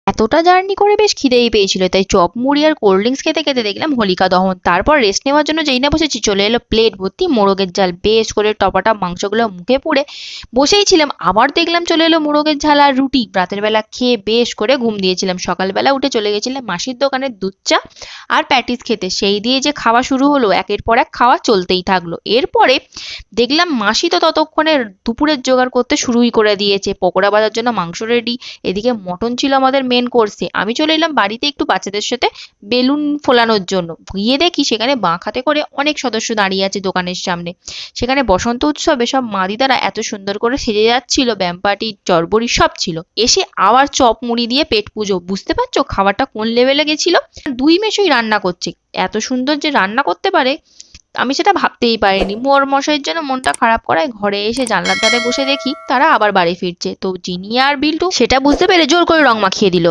এতটা জার্নি করে বেশ খিদেই পেয়েছিল, তাই চপ মুড়ি আর কোল্ড ড্রিঙ্কস খেতে খেতে দেখলাম হোলিকা দহন। তারপর রেস্ট নেওয়ার জন্য যেই না বসেছি, চলে এলো প্লেট ভর্তি মোরগের ঝাল। বেশ করে টপাটা মাংসগুলো মুখে পুড়ে বসেই ছিলাম, আবার দেখলাম চলে এলো মোরগের ঝাল আর রুটি। রাতের বেলা খেয়ে বেশ করে ঘুম দিয়েছিলাম, সকালবেলা উঠে চলে গেছিলাম মাসির দোকানে দুধ চা আর প্যাটিস খেতে। সেই দিয়ে যে খাওয়া শুরু হলো, একের পর এক খাওয়া চলতেই থাকলো। এরপরে দেখলাম মাসি তো ততক্ষণে দুপুরের জোগাড় করতে শুরুই করে দিয়েছে, পকোড়া ভাজার জন্য মাংস রেডি, এদিকে মটন ছিল আমাদের মেন কোর্সে। আমি চলে এলাম বাড়িতে একটু বাচ্চাদের সাথে বেলুন ফোলানোর জন্য। গিয়ে দেখি সেখানে বাঁ হাতে করে অনেক সদস্য দাঁড়িয়ে আছে দোকানের সামনে। সেখানে বসন্ত উৎসবে সব মাদিদারা এত সুন্দর করে সেজে যাচ্ছিল, ব্যামপার্টি চড়বড়ি সব ছিল। এসে আবার চপ মুড়ি দিয়ে পেট পুজো। বুঝতে পারছো খাবারটা কোন লেভেলে গেছিল? দুই মেশোই রান্না করছে, এত সুন্দর যে রান্না করতে পারে আমি সেটা ভাবতেই পারিনি। মোর মশাইয়ের জন্য মনটা খারাপ করায় ঘরে এসে জানলার ধারে বসে দেখি তারা আবার বাড়ি ফিরছে। তো জিনিয়া আর বিল্টু সেটা বুঝতে পেরে জোর করে রং মাখিয়ে দিল।